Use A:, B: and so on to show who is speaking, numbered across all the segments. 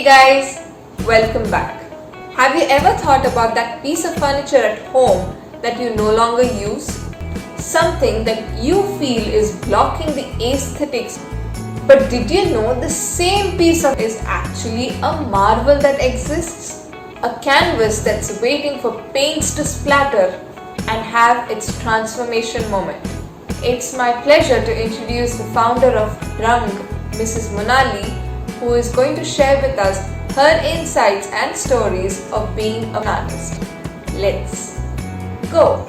A: guys, welcome back. Have you ever thought about that piece of furniture at home that you no longer use? Something that you feel is blocking the aesthetics. But did you know the same piece of is actually a marvel that exists? A canvas that's waiting for paints to splatter and have its transformation moment. It's my pleasure to introduce the founder of Rang, Mrs. Monali, who is going to share with us her insights and stories of being an artist. Let's go!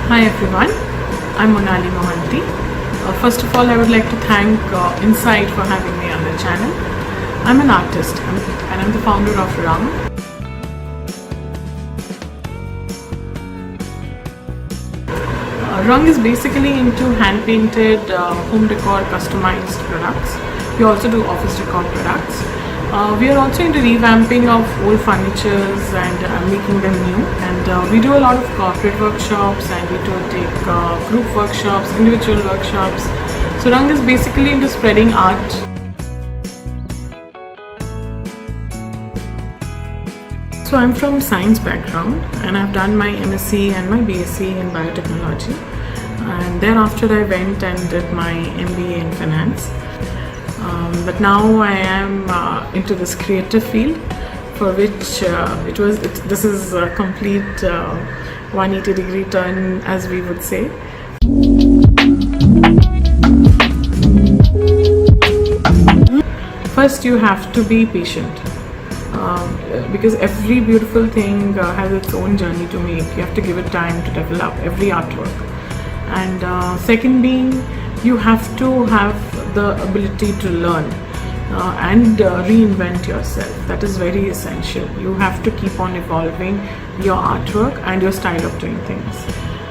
B: Hi everyone, I'm Monali Mohanty. First of all, I would like to thank Insight for having me on the channel. I'm an artist and I'm the founder of Rang. Rang is basically into hand-painted home decor customized products. We also do office decor products. We are also into revamping of old furnitures and making them new. And we do a lot of corporate workshops, and we do take group workshops, individual workshops. So Rang is basically into spreading art. So I'm from science background, and I've done my MSc and my BSc in biotechnology. And thereafter I went and did my MBA in finance. But now I am into this creative field, for which this is a complete 180-degree turn, as we would say. First, you have to be patient, because every beautiful thing has its own journey to make. You have to give it time to develop every artwork. And second being, you have to have the ability to learn and reinvent yourself. That is very essential. You have to keep on evolving your artwork and your style of doing things.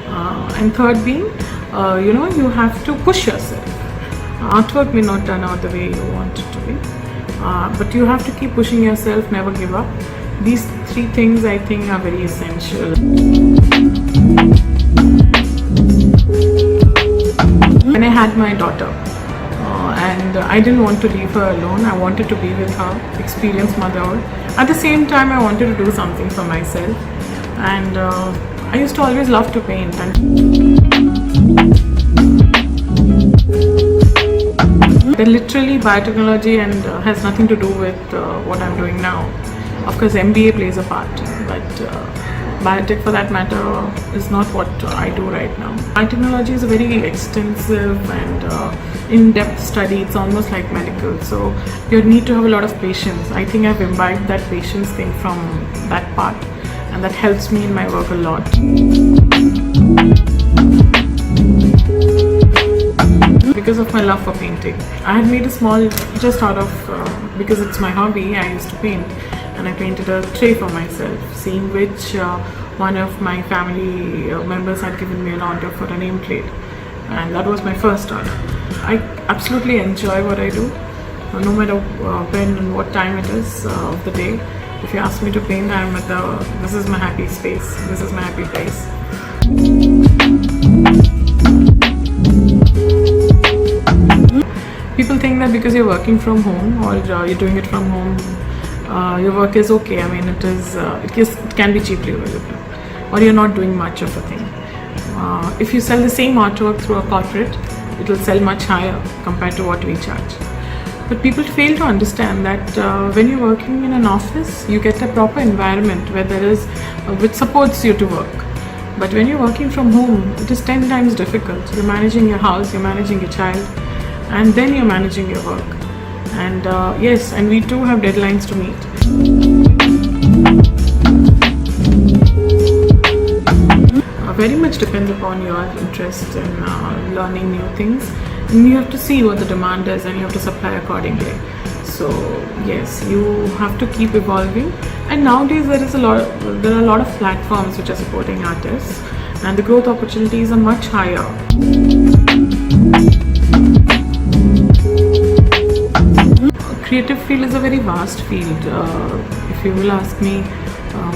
B: And third being, you have to push yourself. Artwork may not turn out the way you want it to be, but you have to keep pushing yourself, never give up. These three things I think are very essential. When I had my daughter, and I didn't want to leave her alone, I wanted to be with her, experience motherhood. At the same time, I wanted to do something for myself, and I used to always love to paint. They're literally biotechnology and has nothing to do with what I'm doing now. Of course, MBA plays a part, but biotech, for that matter, is not what I do right now. Biotechnology is a very extensive and in-depth study. It's almost like medical, so you need to have a lot of patience. I think I've imbibed that patience thing from that part, and that helps me in my work a lot. Because of my love for painting, I had made a small, just out of, because it's my hobby, I used to paint. And I painted a tray for myself, seeing which one of my family members had given me an order for a nameplate, and that was my first order. I absolutely enjoy what I do, no matter when and what time it is of the day. If you ask me to paint, I'm at this is my happy space, this is my happy place. People think that because you're working from home or you're doing it from home, your work is okay. I mean, it can be cheaply available, or you're not doing much of a thing. If you sell the same artwork through a corporate, it will sell much higher compared to what we charge. But people fail to understand that when you're working in an office, you get a proper environment where which supports you to work. But when you're working from home, it is 10 times difficult. You're managing your house, you're managing your child, and then you're managing your work. And yes, and we do have deadlines to meet. Very much depends upon your interest in learning new things, and you have to see what the demand is and you have to supply accordingly. So yes, you have to keep evolving, and nowadays there are a lot of platforms which are supporting artists, and the growth opportunities are much higher. Creative field is a very vast field. If you will ask me,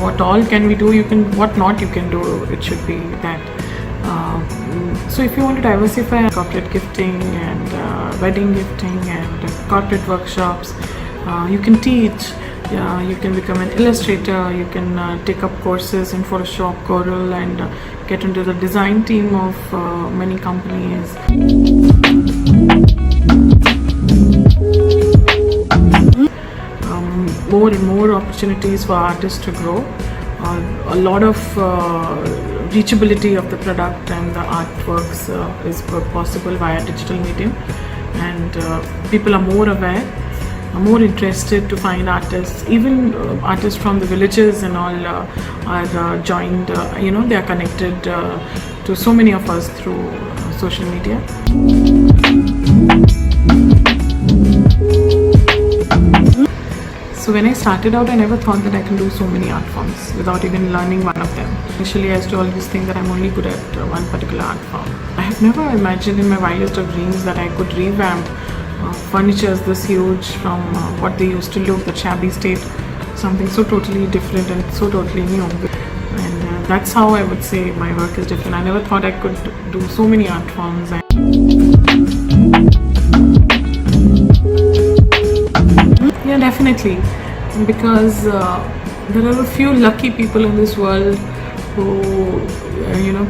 B: what all can we do, what not you can do, it should be that. So if you want to diversify corporate gifting and wedding gifting and corporate workshops, you can teach, you can become an illustrator, you can take up courses in Photoshop, Corel, and get into the design team of many companies. More and more opportunities for artists to grow, a lot of reachability of the product and the artworks is possible via digital medium, and people are more aware, are more interested to find artists. Even artists from the villages and all are joined, they are connected to so many of us through social media. So when I started out, I never thought that I can do so many art forms without even learning one of them. Initially, I used to always think that I'm only good at one particular art form. I have never imagined in my wildest of dreams that I could revamp furniture this huge from what they used to look, the shabby state, something so totally different and so totally new. And that's how I would say my work is different. I never thought I could do so many art forms. Yeah, definitely, because there are a few lucky people in this world who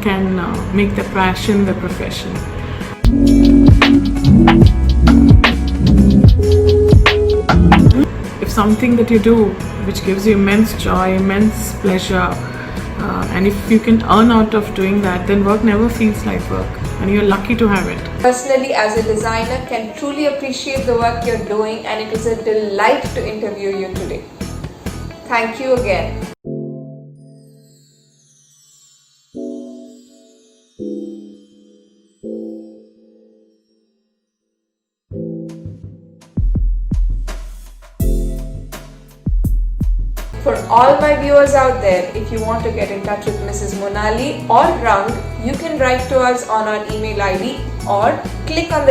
B: can make their passion their profession. If something that you do which gives you immense joy, immense pleasure, and if you can earn out of doing that, then work never feels like work, and you're lucky to have it.
A: Personally, as a designer, can truly appreciate the work you're doing, and it is a delight to interview you today. Thank you again. For all my viewers out there, if you want to get in touch with Mrs. Monali or Rang, you can write to us on our email ID or click on the